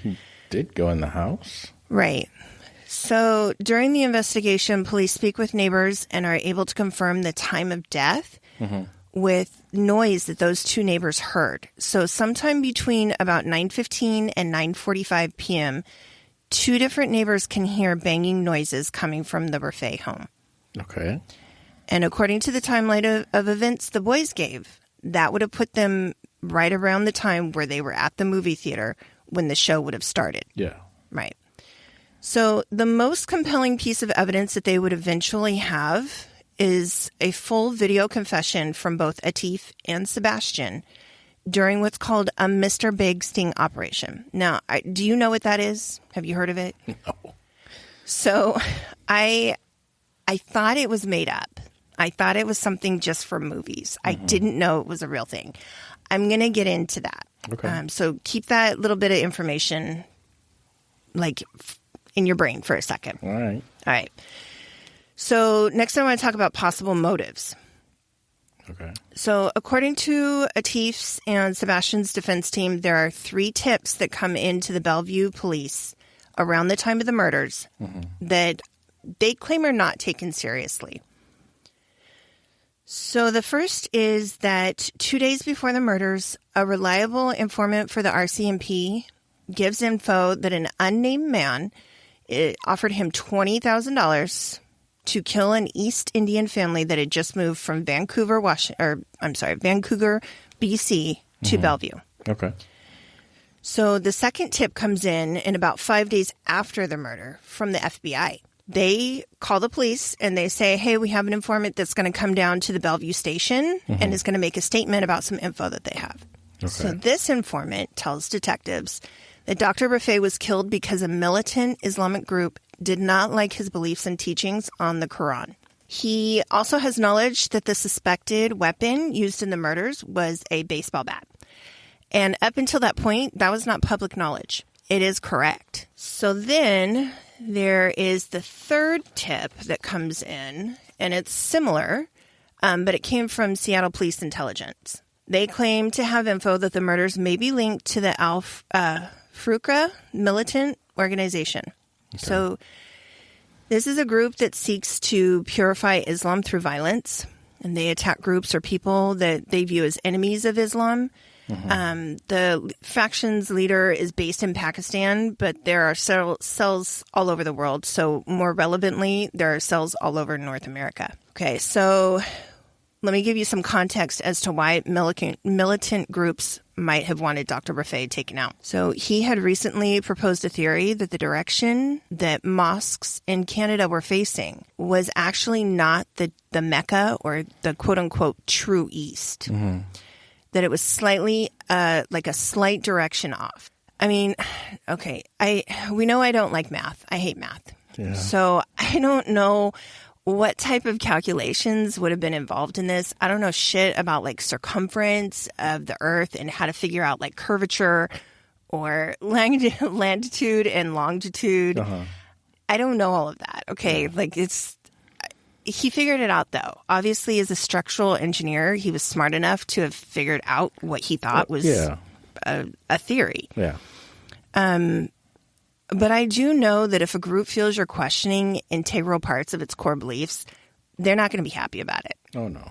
He did go in the house? Right. So during the investigation, police speak with neighbors and are able to confirm the time of death with noise that those two neighbors heard. So sometime between about 9:15 and 9:45 p.m., two different neighbors can hear banging noises coming from the Rafay home. Okay. And according to the timeline of events the boys gave, that would have put them right around the time where they were at the movie theater when the show would have started. Yeah. Right. So the most compelling piece of evidence that they would eventually have is a full video confession from both Atif and Sebastian during what's called a Mr. Big Sting operation. Now, do you know what that is? Have you heard of it? No. So I thought it was made up. I thought it was something just for movies. I didn't know it was a real thing. I'm going to get into that. Okay. So keep that little bit of information in your brain for a second. All right. So next I want to talk about possible motives. Okay. So according to Atif's and Sebastian's defense team, there are 3 tips that come into the Bellevue police around the time of the murders that they claim are not taken seriously. So the first is that 2 days before the murders, a reliable informant for the RCMP gives info that an unnamed man offered him $20,000 to kill an East Indian family that had just moved from Vancouver, BC to Bellevue. Okay. So the second tip comes in about 5 days after the murder from the FBI. They call the police and they say, hey, we have an informant that's going to come down to the Bellevue station and is going to make a statement about some info that they have. Okay. So this informant tells detectives that Dr. Rafay was killed because a militant Islamic group did not like his beliefs and teachings on the Quran. He also has knowledge that the suspected weapon used in the murders was a baseball bat. And up until that point, that was not public knowledge. It is correct. So then there is the third tip that comes in, and it's similar, but it came from Seattle Police Intelligence. They claim to have info that the murders may be linked to the Al-Furqa militant organization. Okay. So this is a group that seeks to purify Islam through violence, and they attack groups or people that they view as enemies of Islam. The faction's leader is based in Pakistan, but there are several cells all over the world. So more relevantly, there are cells all over North America. Okay, so let me give you some context as to why militant groups might have wanted Dr. Rafay taken out. So he had recently proposed a theory that the direction that mosques in Canada were facing was actually not the Mecca or the quote-unquote true East. That it was slightly like a slight direction off. I mean, okay, we know I don't like math. I hate math. Yeah. So I don't know what type of calculations would have been involved in this. I don't know shit about like circumference of the earth and how to figure out like curvature or latitude and longitude. I don't know all of that. Okay. Yeah. He figured it out though. Obviously as a structural engineer, he was smart enough to have figured out what he thought was a theory. Yeah. But I do know that if a group feels you're questioning integral parts of its core beliefs, they're not going to be happy about it. Oh, no.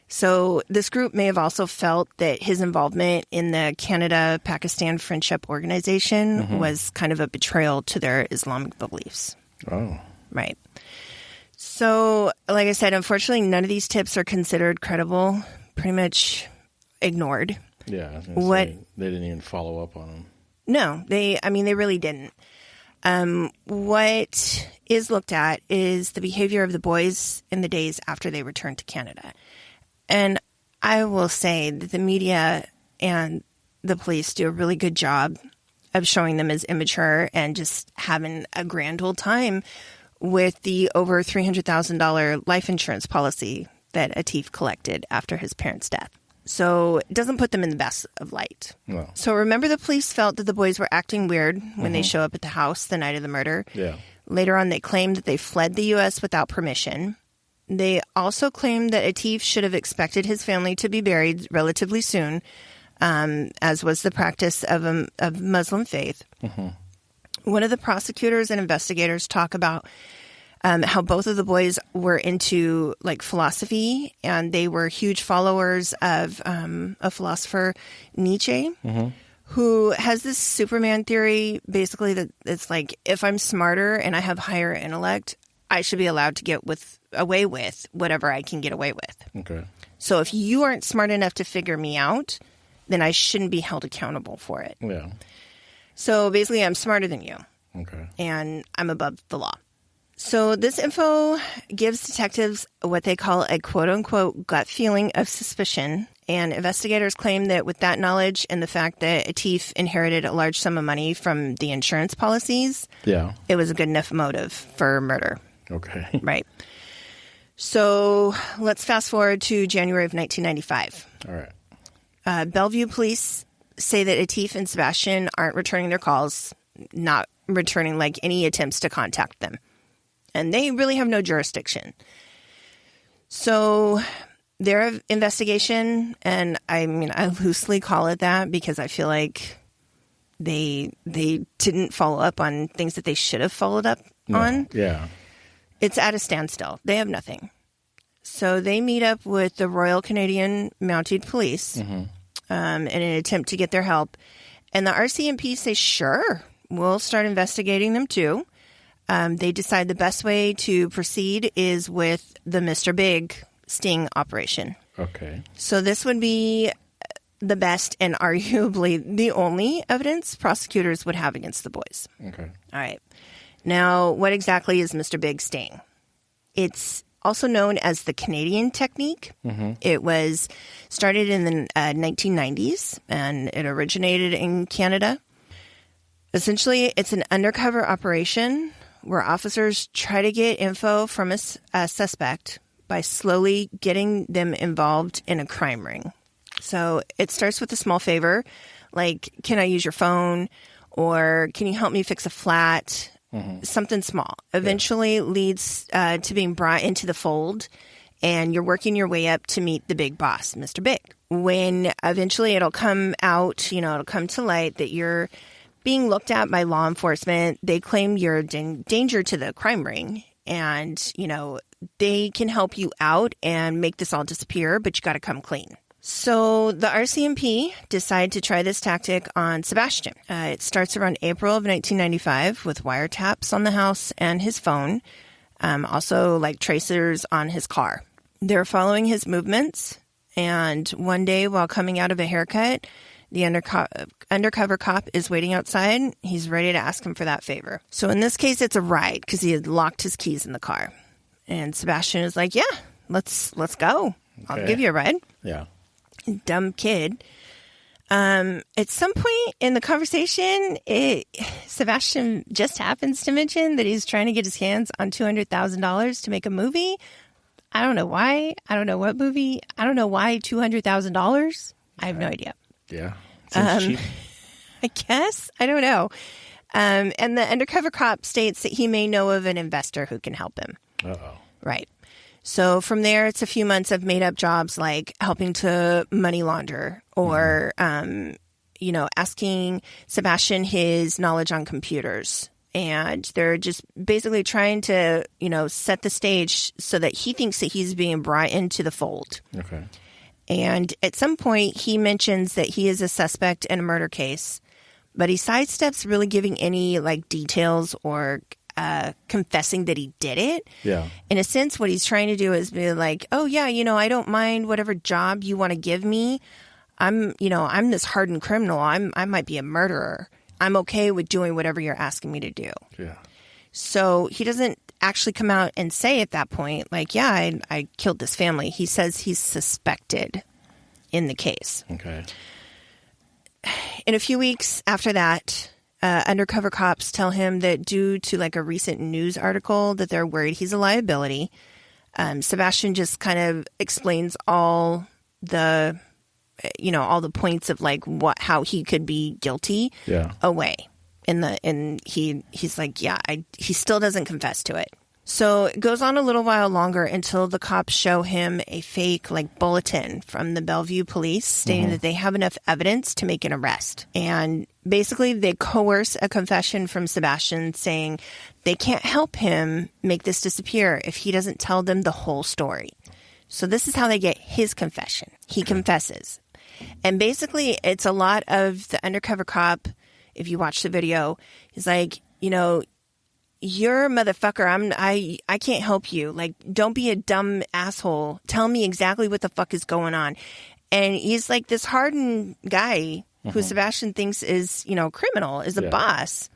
So this group may have also felt that his involvement in the Canada-Pakistan Friendship Organization was kind of a betrayal to their Islamic beliefs. Oh. Right. So, like I said, unfortunately, none of these tips are considered credible, pretty much ignored. Yeah, I was gonna say, they didn't even follow up on them. No, they really didn't. What is looked at is the behavior of the boys in the days after they returned to Canada. And I will say that the media and the police do a really good job of showing them as immature and just having a grand old time with the over $300,000 life insurance policy that Atif collected after his parents' death. So it doesn't put them in the best of light. No. So remember, the police felt that the boys were acting weird when they show up at the house the night of the murder. Yeah. Later on, they claimed that they fled the U.S. without permission. They also claimed that Atif should have expected his family to be buried relatively soon, as was the practice of Muslim faith. One of the prosecutors and investigators talk about how both of the boys were into like philosophy, and they were huge followers of a philosopher, Nietzsche, who has this Superman theory, basically, that it's like, if I'm smarter and I have higher intellect, I should be allowed to get away with whatever I can get away with. Okay. So if you aren't smart enough to figure me out, then I shouldn't be held accountable for it. Yeah. So basically, I'm smarter than you. Okay. And I'm above the law. So this info gives detectives what they call a quote-unquote gut feeling of suspicion. And investigators claim that with that knowledge and the fact that Atif inherited a large sum of money from the insurance policies, it was a good enough motive for murder. Okay. Right. So let's fast forward to January of 1995. All right. Bellevue police say that Atif and Sebastian aren't returning their calls, not returning like any attempts to contact them. And they really have no jurisdiction. So their investigation, and I mean, I loosely call it that because I feel like they didn't follow up on things that they should have followed up on. Yeah. It's at a standstill. They have nothing. So they meet up with the Royal Canadian Mounted Police in an attempt to get their help. And the RCMP say, sure, we'll start investigating them too. They decide the best way to proceed is with the Mr. Big sting operation. Okay. So this would be the best and arguably the only evidence prosecutors would have against the boys. Okay. All right. Now, what exactly is Mr. Big sting? It's also known as the Canadian technique. It was started in the 1990s, and it originated in Canada. Essentially, it's an undercover operation where officers try to get info from a suspect by slowly getting them involved in a crime ring. So it starts with a small favor, like, can I use your phone? Or can you help me fix a flat? Something small. Eventually leads to being brought into the fold, and you're working your way up to meet the big boss, Mr. Big. When eventually it'll come out, it'll come to light that you're being looked at by law enforcement. They claim you're a danger to the crime ring, and, they can help you out and make this all disappear, but you got to come clean. So the RCMP decide to try this tactic on Sebastian. It starts around April of 1995 with wiretaps on the house and his phone, also like tracers on his car. They're following his movements, and one day while coming out of a haircut, the undercover cop is waiting outside. He's ready to ask him for that favor. So in this case, it's a ride because he had locked his keys in the car. And Sebastian is like, yeah, let's go. I'll give you a ride. Yeah. Dumb kid. At some point in the conversation, Sebastian just happens to mention that he's trying to get his hands on $200,000 to make a movie. I don't know why. I don't know what movie. I don't know why $200,000. I have no idea. Yeah. Seems cheap. I guess. I don't know. And the undercover cop states that he may know of an investor who can help him. Uh-oh. Right. So from there, it's a few months of made-up jobs like helping to money launder or, asking Sebastian his knowledge on computers. And they're just basically trying to, set the stage so that he thinks that he's being brought into the fold. Okay. And at some point, he mentions that he is a suspect in a murder case, but he sidesteps really giving any, details or confessing that he did it. Yeah. In a sense, what he's trying to do is be like, oh, yeah, I don't mind whatever job you want to give me. I'm this hardened criminal. I might be a murderer. I'm okay with doing whatever you're asking me to do. Yeah. So he doesn't actually come out and say at that point, I killed this family. He says he's suspected in the case. Okay. In a few weeks after that, undercover cops tell him that due to a recent news article that they're worried he's a liability. Sebastian just kind of explains all the points of how he could be guilty away. He's like, he still doesn't confess to it. So it goes on a little while longer until the cops show him a fake bulletin from the Bellevue police stating that they have enough evidence to make an arrest. And basically they coerce a confession from Sebastian saying they can't help him make this disappear if he doesn't tell them the whole story. So this is how they get his confession. He confesses. And basically it's a lot of the undercover cop. If you watch the video, he's like, you're a motherfucker. I can't help you. Don't be a dumb asshole. Tell me exactly what the fuck is going on. And he's like this hardened guy who Sebastian thinks is, criminal, is a boss.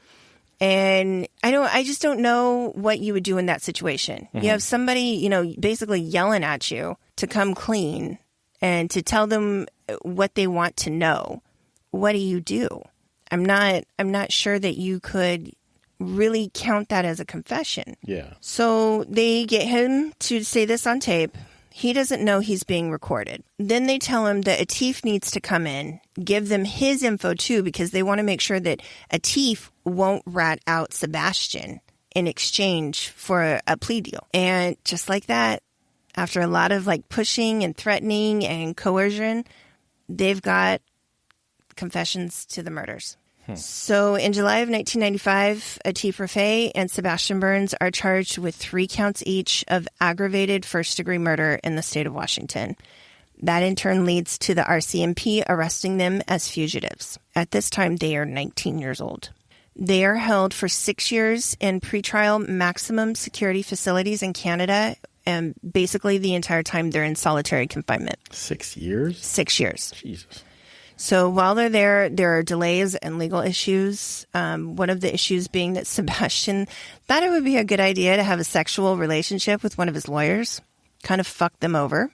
And I just don't know what you would do in that situation. You have somebody, basically yelling at you to come clean and to tell them what they want to know. What do you do? I'm not sure that you could really count that as a confession. Yeah. So they get him to say this on tape. He doesn't know he's being recorded. Then they tell him that Atif needs to come in, give them his info too, because they want to make sure that Atif won't rat out Sebastian in exchange for a plea deal. And just like that, after a lot of pushing and threatening and coercion, they've got confessions to the murders. So in July of 1995, Atif Rafay and Sebastian Burns are charged with 3 counts each of aggravated first-degree murder in the state of Washington. That in turn leads to the RCMP arresting them as fugitives. At this time, they are 19 years old. They are held for 6 years in pretrial maximum security facilities in Canada, and basically the entire time they're in solitary confinement. 6 years? 6 years. Jesus. So while they're there, there are delays and legal issues. One of the issues being that Sebastian thought it would be a good idea to have a sexual relationship with one of his lawyers. Kind of fucked them over.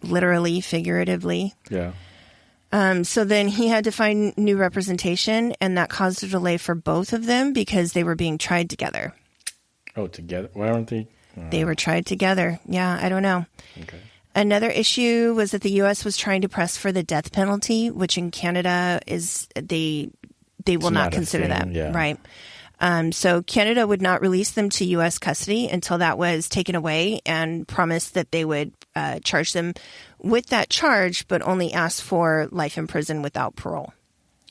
Literally, figuratively. Yeah. So then he had to find new representation, and that caused a delay for both of them because they were being tried together. Oh, together? Why aren't they? They were tried together. Yeah, I don't know. Okay. Another issue was that the U.S. was trying to press for the death penalty, which in Canada is they will not consider that. Yeah. Right. So Canada would not release them to U.S. custody until that was taken away, and promised that they would charge them with that charge, but only ask for life in prison without parole.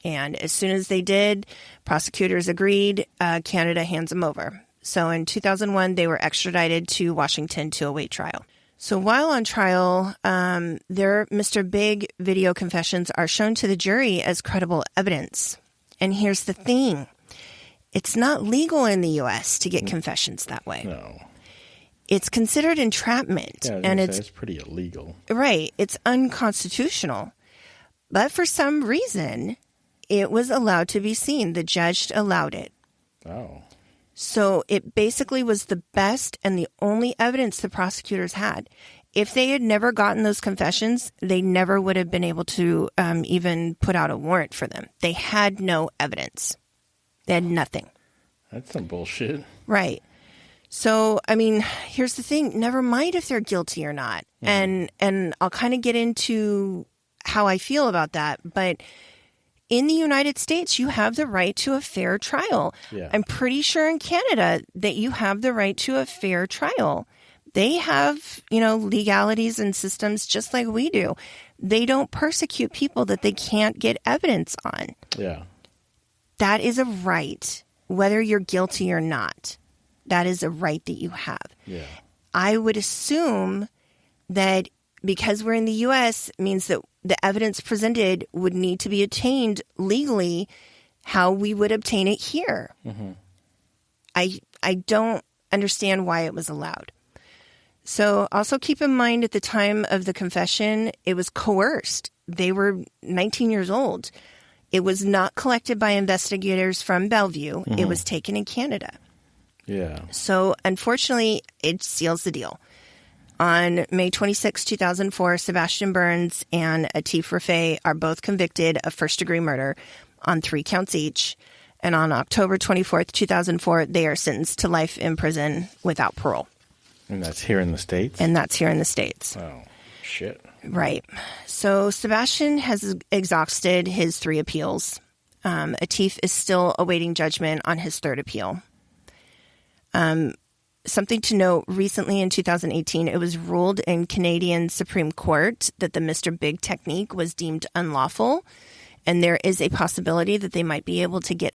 And as soon as they did, prosecutors agreed, Canada hands them over. So in 2001, they were extradited to Washington to await trial. So while on trial, their Mr. Big video confessions are shown to the jury as credible evidence. And here's the thing. It's not legal in the U.S. to get confessions that way. No. It's considered entrapment. Yeah, and it's pretty illegal. Right. It's unconstitutional. But for some reason, it was allowed to be seen. The judge allowed it. Oh. So it basically was the best and the only evidence the prosecutors had. If they had never gotten those confessions, they never would have been able to even put out a warrant for them. They had no evidence. They had nothing. That's some bullshit. Right. So, I mean, here's the thing. Never mind if they're guilty or not. And I'll kind of get into how I feel about that. But in the United States, you have the right to a fair trial. Yeah. I'm pretty sure in Canada that you have the right to a fair trial. They have, legalities and systems just like we do. They don't persecute people that they can't get evidence on. Yeah. That is a right, whether you're guilty or not. That is a right that you have. Yeah. I would assume that because we're in the U.S. means that the evidence presented would need to be obtained legally how we would obtain it here. Mm-hmm. I don't understand why it was allowed. So also keep in mind at the time of the confession, it was coerced. They were 19 years old. It was not collected by investigators from Bellevue. Mm-hmm. It was taken in Canada. Yeah. So unfortunately, it seals the deal. On May 26, 2004, Sebastian Burns and Atif Rafay are both convicted of first-degree murder on 3 counts each. And on October 24th, 2004, they are sentenced to life in prison without parole. And that's here in the States? And that's here in the States. Oh, shit. Right. So Sebastian has exhausted his 3 appeals. Atif is still awaiting judgment on his 3rd appeal. something to note, recently in 2018, it was ruled in Canadian Supreme Court that the Mr. Big technique was deemed unlawful. And there is a possibility that they might be able to get